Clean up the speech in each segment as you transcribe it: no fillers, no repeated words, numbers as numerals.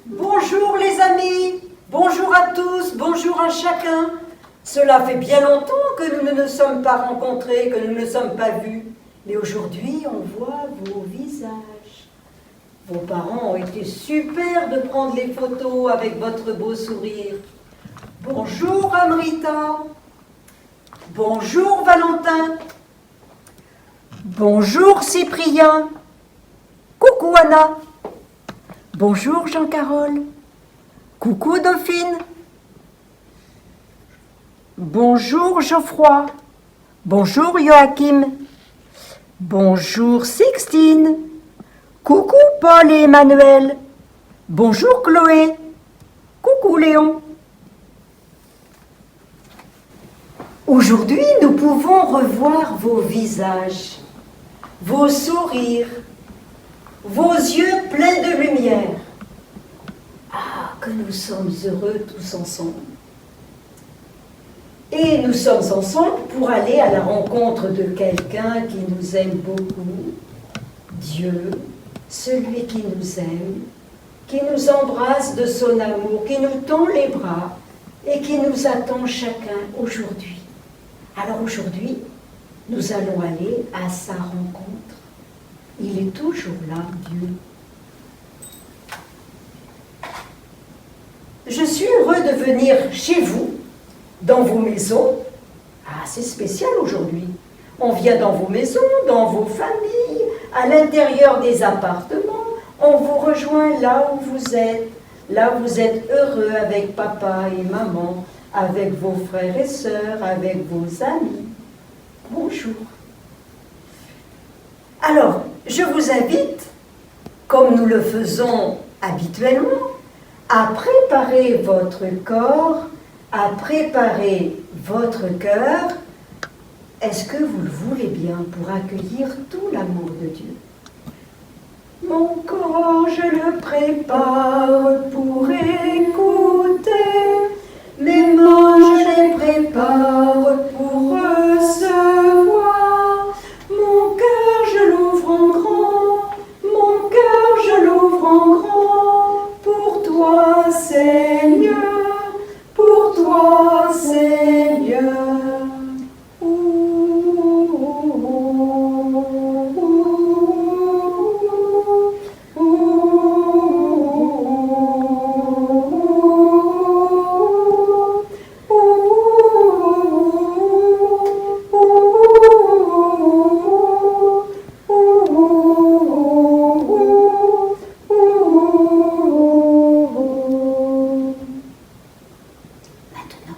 Bonjour les amis, bonjour à tous, bonjour à chacun. Cela fait bien longtemps que nous ne nous sommes pas rencontrés, que nous ne nous sommes pas vus. Mais aujourd'hui, on voit vos visages. Vos parents ont été super de prendre les photos avec votre beau sourire. Bonjour Amrita. Bonjour Valentin. Bonjour Cyprien. Coucou Anna. Bonjour Jean-Carole. Coucou Dauphine. Bonjour Geoffroy. Bonjour Joachim. Bonjour Sixtine. Coucou Paul et Emmanuel. Bonjour Chloé. Coucou Léon. Aujourd'hui, nous pouvons revoir vos visages, vos sourires, vos yeux pleins de lumière. Ah, que nous sommes heureux tous ensemble. Et nous sommes ensemble pour aller à la rencontre de quelqu'un qui nous aime beaucoup, Dieu, celui qui nous aime, qui nous embrasse de son amour, qui nous tend les bras et qui nous attend chacun aujourd'hui. Alors aujourd'hui, nous allons aller à sa rencontre. Il est toujours là, Dieu. Je suis heureux de venir chez vous, dans vos maisons. Ah, c'est spécial aujourd'hui. On vient dans vos maisons, dans vos familles, à l'intérieur des appartements. On vous rejoint là où vous êtes. Là où vous êtes heureux avec papa et maman, avec vos frères et sœurs, avec vos amis. Bonjour. Alors, je vous invite, comme nous le faisons habituellement, à préparer votre corps, à préparer votre cœur. Est-ce que vous le voulez bien pour accueillir tout l'amour de Dieu? Mon corps, je le prépare pour écouter. Mes mains, je les prépare pour recevoir. Mon cœur, je l'ouvre en grand. Mon cœur, je l'ouvre en grand. Pour toi, Seigneur. Pour toi, Seigneur.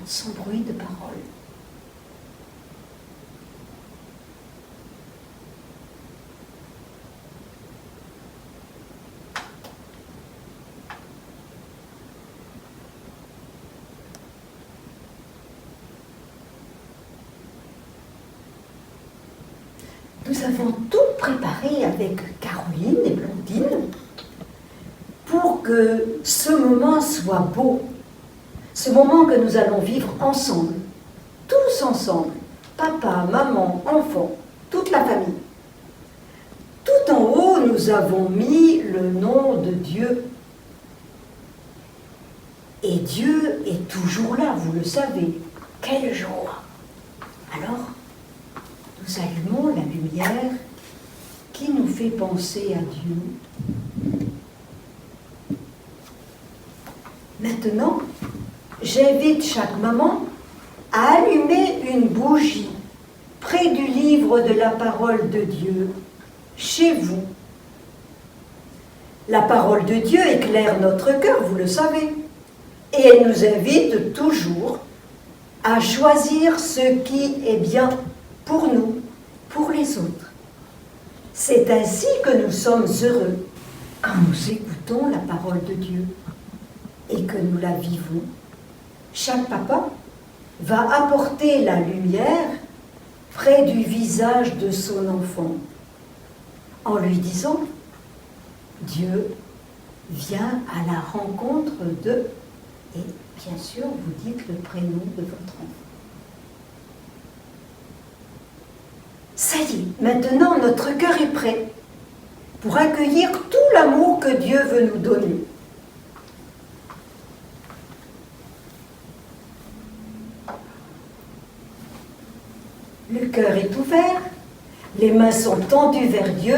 Sans bruit de parole. Nous avons tout préparé avec Caroline et Blondine pour que ce moment soit beau. Ce moment que nous allons vivre ensemble, tous ensemble, papa, maman, enfants, toute la famille. Tout en haut, nous avons mis le nom de Dieu. Et Dieu est toujours là, vous le savez. Quelle joie! Alors, nous allumons la lumière qui nous fait penser à Dieu. Maintenant, j'invite chaque maman à allumer une bougie près du livre de la parole de Dieu, chez vous. La parole de Dieu éclaire notre cœur, vous le savez, et elle nous invite toujours à choisir ce qui est bien pour nous, pour les autres. C'est ainsi que nous sommes heureux quand nous écoutons la parole de Dieu et que nous la vivons. Chaque papa va apporter la lumière près du visage de son enfant en lui disant « Dieu vient à la rencontre de… » et bien sûr, vous dites le prénom de votre enfant. Ça y est, maintenant notre cœur est prêt pour accueillir tout l'amour que Dieu veut nous donner. Le cœur est ouvert, les mains sont tendues vers Dieu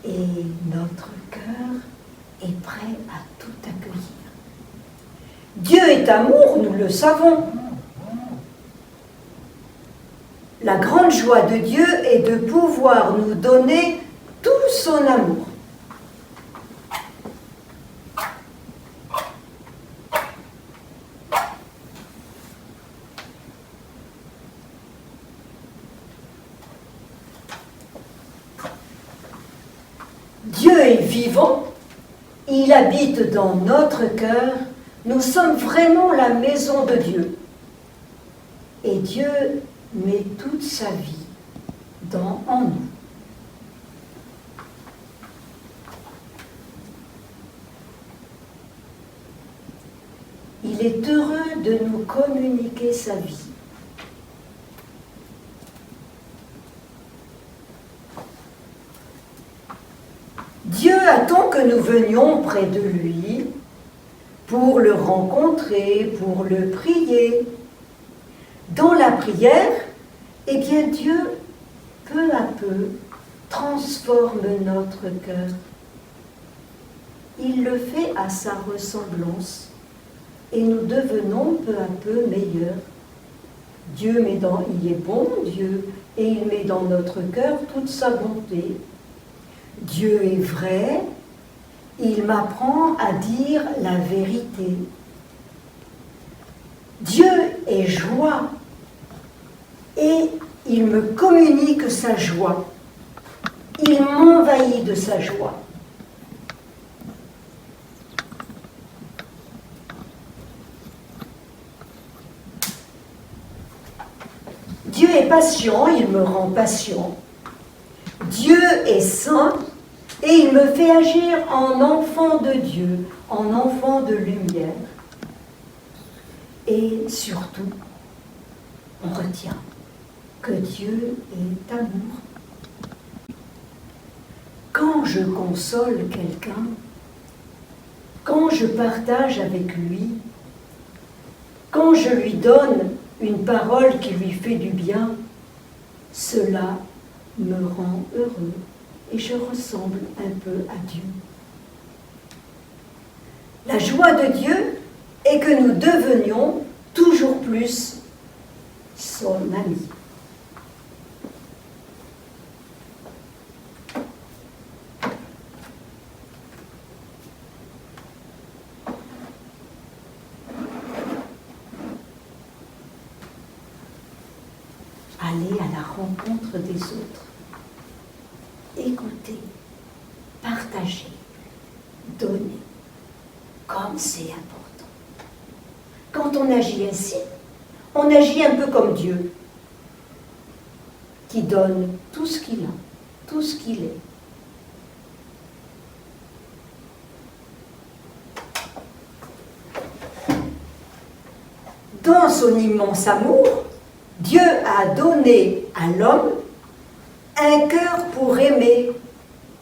et notre cœur est prêt à tout accueillir. Dieu est amour, nous le savons. La grande joie de Dieu est de pouvoir nous donner tout son amour. Dieu est vivant, il habite dans notre cœur, nous sommes vraiment la maison de Dieu. Et Dieu met toute sa vie en nous. Il est heureux de nous communiquer sa vie. Dieu attend que nous venions près de lui pour le rencontrer, pour le prier. Dans la prière, eh bien Dieu, peu à peu, transforme notre cœur. Il le fait à sa ressemblance et nous devenons peu à peu meilleurs. Il est bon, Dieu, et il met dans notre cœur toute sa bonté. Dieu est vrai, il m'apprend à dire la vérité. Dieu est joie et il me communique sa joie. Il m'envahit de sa joie. Dieu est patient, il me rend patient. Dieu est saint et il me fait agir en enfant de Dieu, en enfant de lumière. Et surtout, on retient que Dieu est amour. Quand je console quelqu'un, quand je partage avec lui, quand je lui donne une parole qui lui fait du bien, cela me rend heureux et je ressemble un peu à Dieu. La joie de Dieu est que nous devenions toujours plus son ami. Aller à la rencontre des autres. Écouter, partager, donner, comme c'est important. Quand on agit ainsi, on agit un peu comme Dieu, qui donne tout ce qu'il a, tout ce qu'il est. Dans son immense amour, Dieu a donné à l'homme un cœur pour aimer,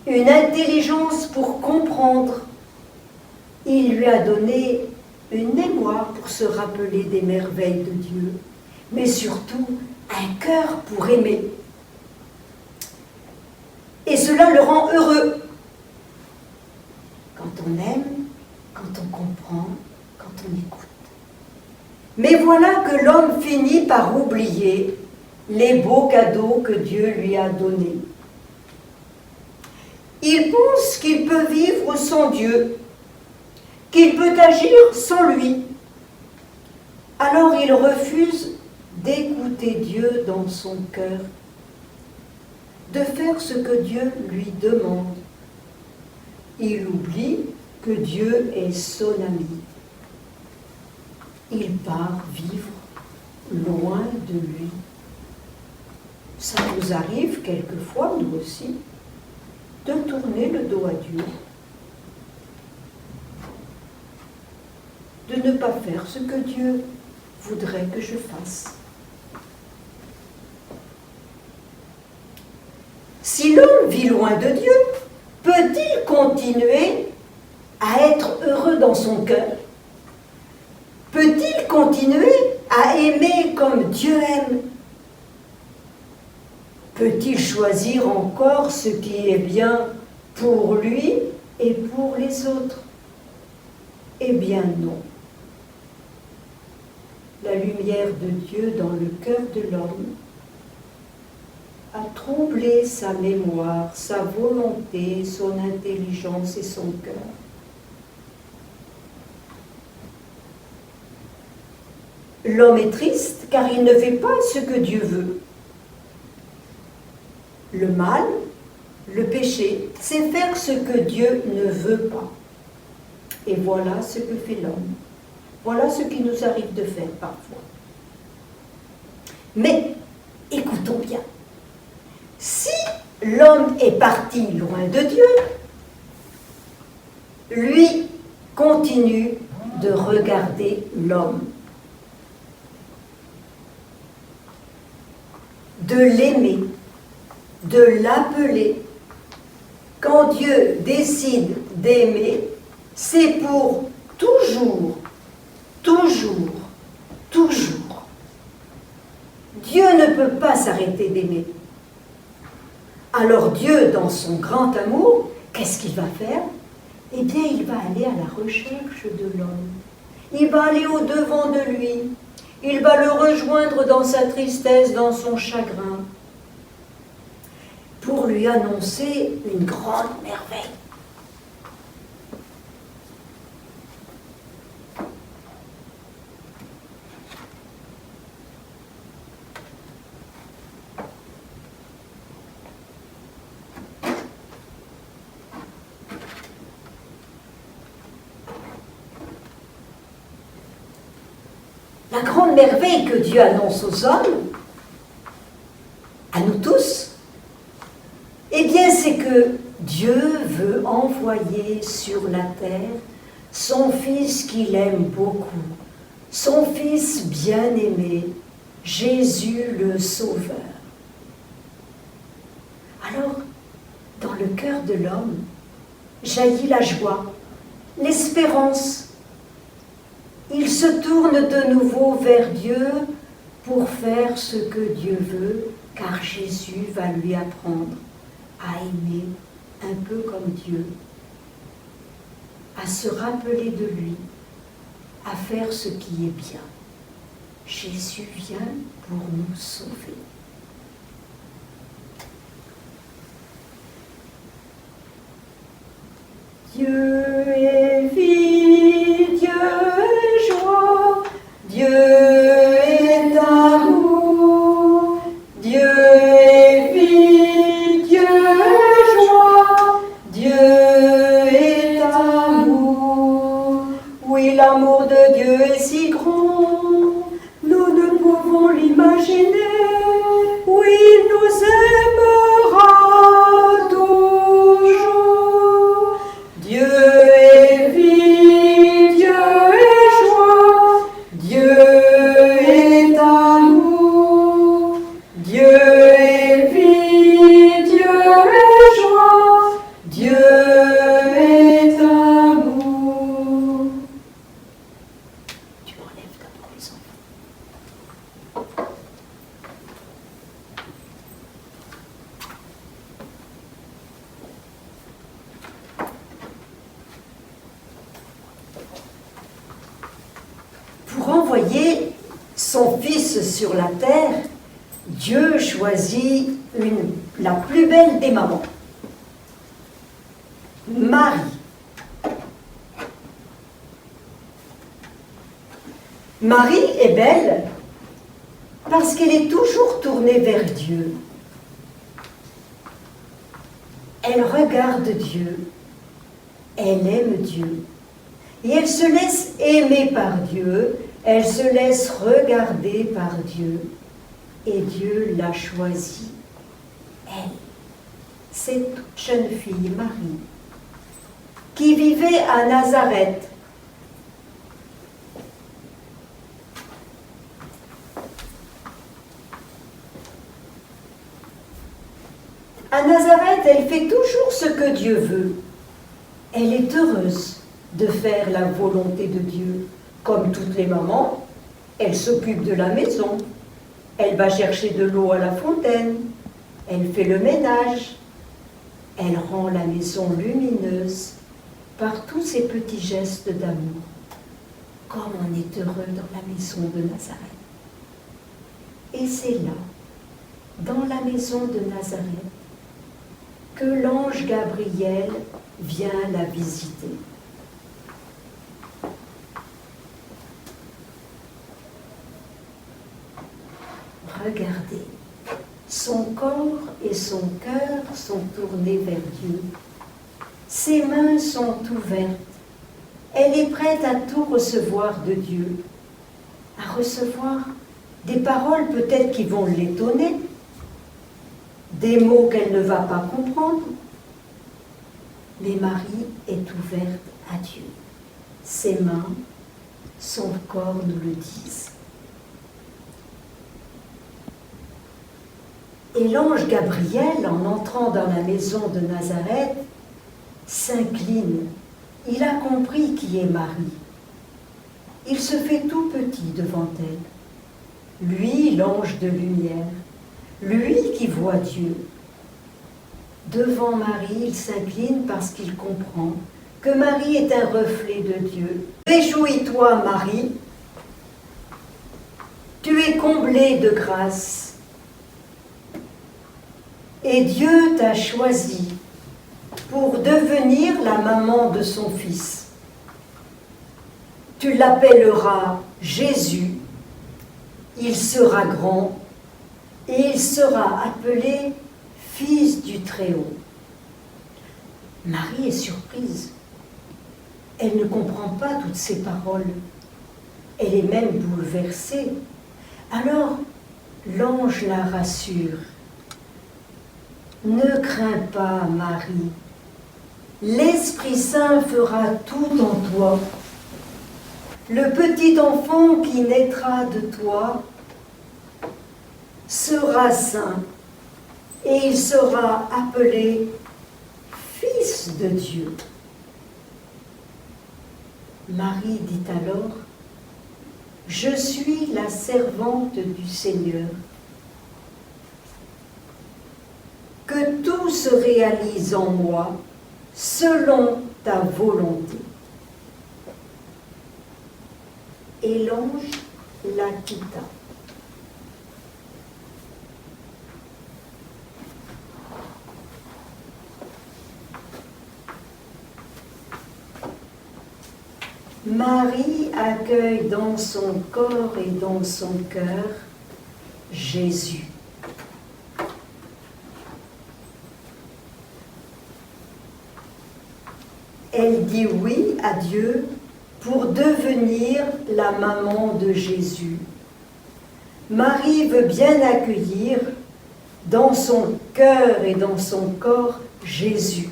une intelligence pour comprendre. Il lui a donné une mémoire pour se rappeler des merveilles de Dieu, mais surtout un cœur pour aimer. Et cela le rend heureux. Quand on aime, quand on comprend, quand on écoute. Mais voilà que l'homme finit par oublier les beaux cadeaux que Dieu lui a donnés. Il pense qu'il peut vivre sans Dieu, qu'il peut agir sans lui. Alors il refuse d'écouter Dieu dans son cœur, de faire ce que Dieu lui demande. Il oublie que Dieu est son ami. Il part vivre loin de lui. Ça nous arrive quelquefois, nous aussi, de tourner le dos à Dieu, de ne pas faire ce que Dieu voudrait que je fasse. Si l'homme vit loin de Dieu, continuer à être heureux dans son cœur? Peut-il continuer à aimer comme Dieu aime? Peut-il choisir encore ce qui est bien pour lui et pour les autres? Eh bien non. La lumière de Dieu dans le cœur de l'homme a troublé sa mémoire, sa volonté, son intelligence et son cœur. L'homme est triste car il ne fait pas ce que Dieu veut. Le mal, le péché, c'est faire ce que Dieu ne veut pas. Et voilà ce que fait l'homme. Voilà ce qui nous arrive de faire parfois. Mais, écoutons bien. Si l'homme est parti loin de Dieu, lui continue de regarder l'homme, de l'aimer, de l'appeler. Quand Dieu décide d'aimer, c'est pour toujours, toujours, toujours. Dieu ne peut pas s'arrêter d'aimer. Alors Dieu, dans son grand amour, qu'est-ce qu'il va faire? Eh bien, il va aller à la recherche de l'homme. Il va aller au-devant de lui. Il va le rejoindre dans sa tristesse, dans son chagrin, pour lui annoncer une grande merveille. La grande merveille que Dieu annonce aux hommes, à nous tous, eh bien c'est que Dieu veut envoyer sur la terre son Fils qu'il aime beaucoup, son Fils bien-aimé, Jésus le Sauveur. Alors, dans le cœur de l'homme, jaillit la joie, l'espérance. Il se tourne de nouveau vers Dieu pour faire ce que Dieu veut, car Jésus va lui apprendre à aimer un peu comme Dieu, à se rappeler de lui, à faire ce qui est bien. Jésus vient pour nous sauver. Dieu est vie, Dieu est joie, Dieu est amour, Dieu est vie, Dieu est joie, Dieu est amour. Oui, l'amour de Dieu est si grand, nous ne pouvons l'imaginer. Oui, il nous aimera toujours. Dieu est vie, Dieu est joie, Dieu est amour. Dieu est vie, Dieu est joie, Dieu est amour. Tu enlèves d'abord les enfants. Pour envoyer son Fils sur la terre, Dieu choisit la plus belle des mamans, Marie. Marie est belle parce qu'elle est toujours tournée vers Dieu. Elle regarde Dieu, elle aime Dieu. Et elle se laisse aimer par Dieu, elle se laisse regarder par Dieu. Et Dieu l'a choisie, elle, cette jeune fille, Marie, qui vivait à Nazareth. À Nazareth, elle fait toujours ce que Dieu veut. Elle est heureuse de faire la volonté de Dieu. Comme toutes les mamans, elle s'occupe de la maison. Elle va chercher de l'eau à la fontaine. Elle fait le ménage. Elle rend la maison lumineuse par tous ces petits gestes d'amour. Comme on est heureux dans la maison de Nazareth. Et c'est là, dans la maison de Nazareth, que l'ange Gabriel vient la visiter. Regardez, son corps et son cœur sont tournés vers Dieu. Ses mains sont ouvertes. Elle est prête à tout recevoir de Dieu, à recevoir des paroles peut-être qui vont l'étonner, des mots qu'elle ne va pas comprendre. Mais Marie est ouverte à Dieu. Ses mains, son corps nous le disent. Et l'ange Gabriel, en entrant dans la maison de Nazareth, s'incline. Il a compris qui est Marie. Il se fait tout petit devant elle. Lui, l'ange de lumière, lui qui voit Dieu. Devant Marie, il s'incline parce qu'il comprend que Marie est un reflet de Dieu. Réjouis-toi, Marie, tu es comblée de grâce. Et Dieu t'a choisi pour devenir la maman de son fils. Tu l'appelleras Jésus, il sera grand et il sera appelé Fils du Très-Haut. Marie est surprise. Elle ne comprend pas toutes ces paroles. Elle est même bouleversée. Alors, l'ange la rassure. Ne crains pas, Marie. L'Esprit Saint fera tout en toi. Le petit enfant qui naîtra de toi sera saint et il sera appelé Fils de Dieu. Marie dit alors, « Je suis la servante du Seigneur. Que tout se réalise en moi selon ta volonté. » Et l'ange la quitta. Marie accueille dans son corps et dans son cœur Jésus. Elle dit oui à Dieu pour devenir la maman de Jésus. Marie veut bien accueillir dans son cœur et dans son corps Jésus.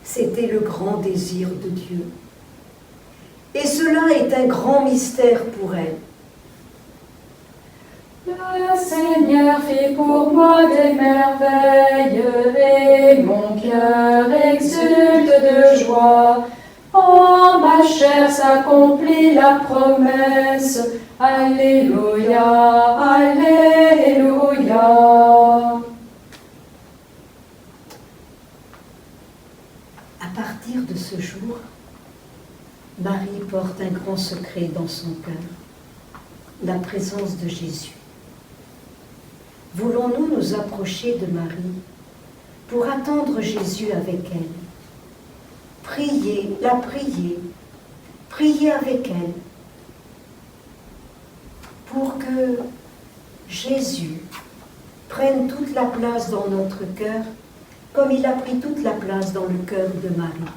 C'était le grand désir de Dieu. Et cela est un grand mystère pour elle. Le Seigneur fit pour moi des merveilles et mon cœur exulte de joie. En ma chair s'accomplit la promesse. Alléluia, Alléluia. À partir de ce jour, Marie porte un grand secret dans son cœur, la présence de Jésus. Voulons-nous nous approcher de Marie pour attendre Jésus avec elle? Prier, la prier, prier avec elle pour que Jésus prenne toute la place dans notre cœur comme il a pris toute la place dans le cœur de Marie.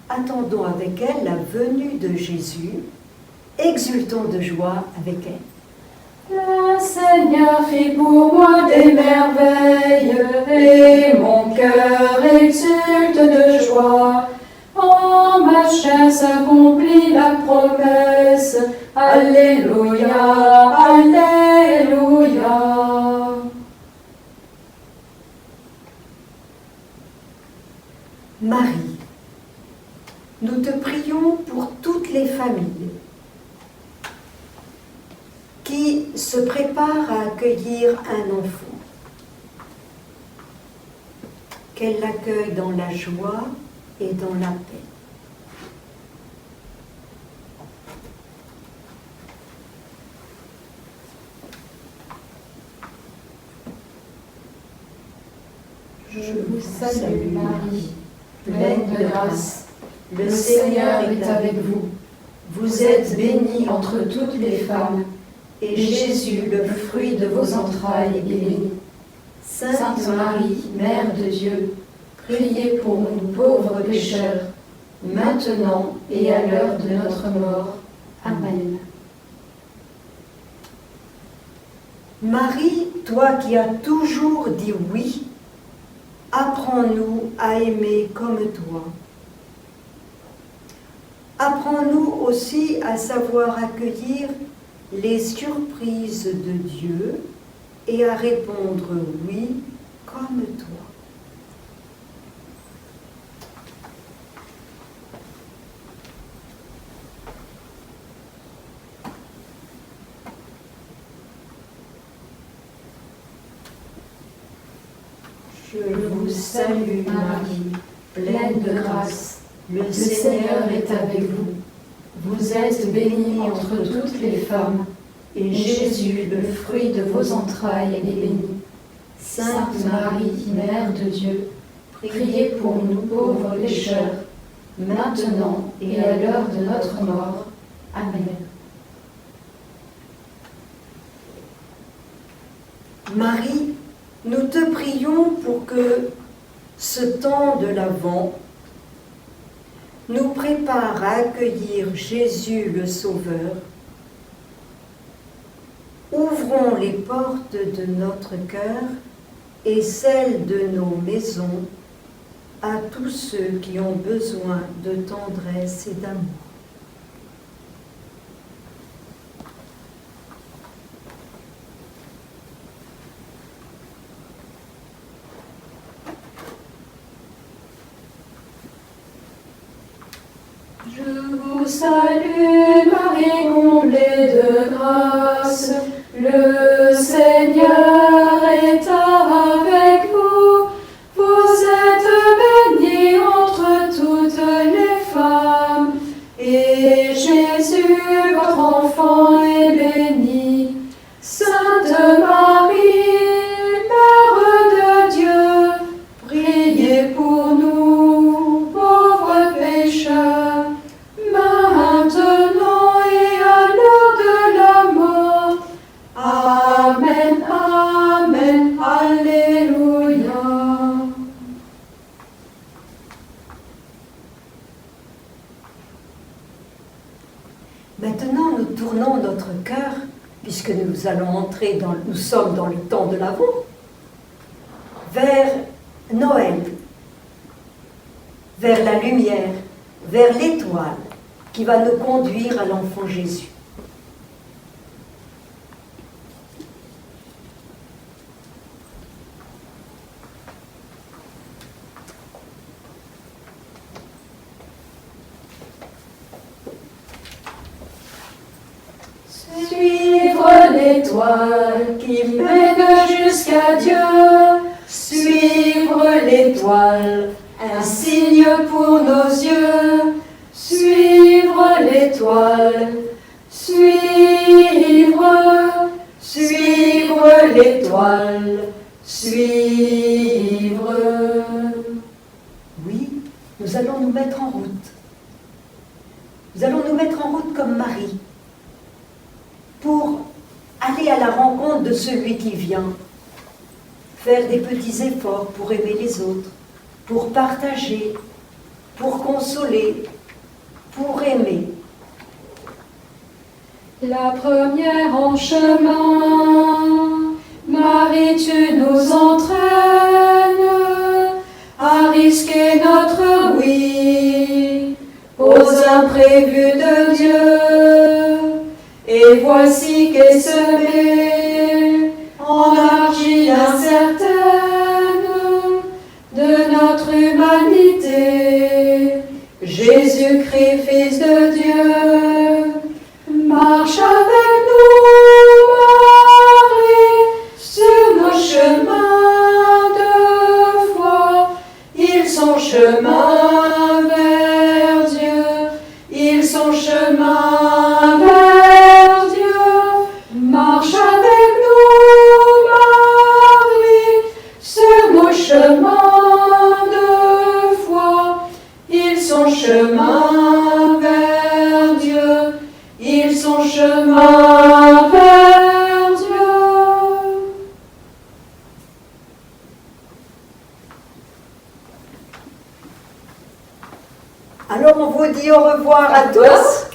Attendons avec elle la venue de Jésus, exultons de joie avec elle. Le Seigneur fit pour moi des merveilles et mon cœur exulte de joie. En ma chair s'accomplit la promesse. Alléluia, Alléluia. Marie, nous te prions pour toutes les familles qui se préparent à accueillir un enfant. Qu'elle l'accueille dans la joie et dans la paix. Je vous salue Marie, pleine de grâce. Le Seigneur est avec vous. Vous êtes bénie entre toutes les femmes, et Jésus, le fruit de vos entrailles, est béni. Sainte Marie, Mère de Dieu, priez pour nous pauvres pécheurs, maintenant et à l'heure de notre mort. Amen. Marie, toi qui as toujours dit oui, apprends-nous à aimer comme toi. Apprends-nous aussi à savoir accueillir les surprises de Dieu et à répondre oui comme toi. Je vous salue Marie, pleine de grâce. Le Seigneur est avec vous. Vous êtes bénie entre toutes les femmes, et Jésus, le fruit de vos entrailles, est béni. Sainte Marie, Mère de Dieu, priez pour nous pauvres pécheurs, maintenant et à l'heure de notre mort. Amen. Marie, nous te prions pour que ce temps de l'Avent nous prépare à accueillir Jésus le Sauveur. Ouvrons les portes de notre cœur et celles de nos maisons à tous ceux qui ont besoin de tendresse et d'amour. Je vous salue Marie, comblée de grâce, le Seigneur est avec vous. Vous êtes bénie entre toutes les femmes, et Jésus, votre enfant, est béni. Sainte Marie, Mère de Dieu, priez pour nous, pauvres pécheurs, maintenant et à l'heure de la mort. Amen, Amen, Alléluia. Maintenant, nous tournons notre cœur, puisque nous sommes dans le temps de l'Avent, vers Noël, vers la lumière, vers l'étoile qui va nous conduire à l'enfant Jésus. Suivre l'étoile qui mène jusqu'à Dieu, suivre l'étoile, un signe pour nos yeux, suivre l'étoile, suivre l'étoile, suivre. Oui, nous allons nous mettre en route. Nous allons nous mettre en route comme Marie, pour aller à la rencontre de celui qui vient, faire des petits efforts pour aimer les autres, pour partager, pour consoler, pour aimer. La première en chemin, Marie, tu nous entraînes à risquer notre oui aux imprévus de Dieu. Et voici qu'est semée en argile incertaine de notre humanité Fils de Dieu. Marche avec nous, Marie, sur nos chemins de foi. Ils sont chemin vers Dieu, ils sont chemin vers Dieu. Marche avec nous, Marie, sur nos chemins de foi. Ils sont chemin vers Dieu, ils sont chemin vers Dieu. Alors on vous dit au revoir à tous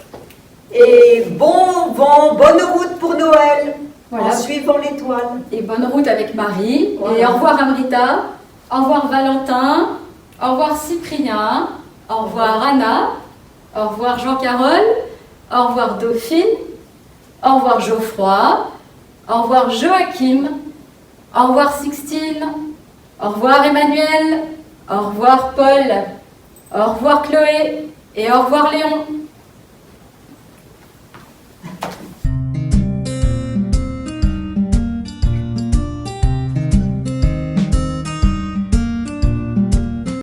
et bon vent, bonne route pour Noël Voilà. en suivant l'étoile. Et bonne route avec Marie. Voilà. Et au revoir Amrita. Au revoir Valentin. Au revoir Cyprien. Au revoir Anna. Au revoir Jean-Carole. Au revoir Dauphine. Au revoir Geoffroy. Au revoir Joachim. Au revoir Sixtine. Au revoir Emmanuel. Au revoir Paul. Au revoir Chloé. Et au revoir Léon.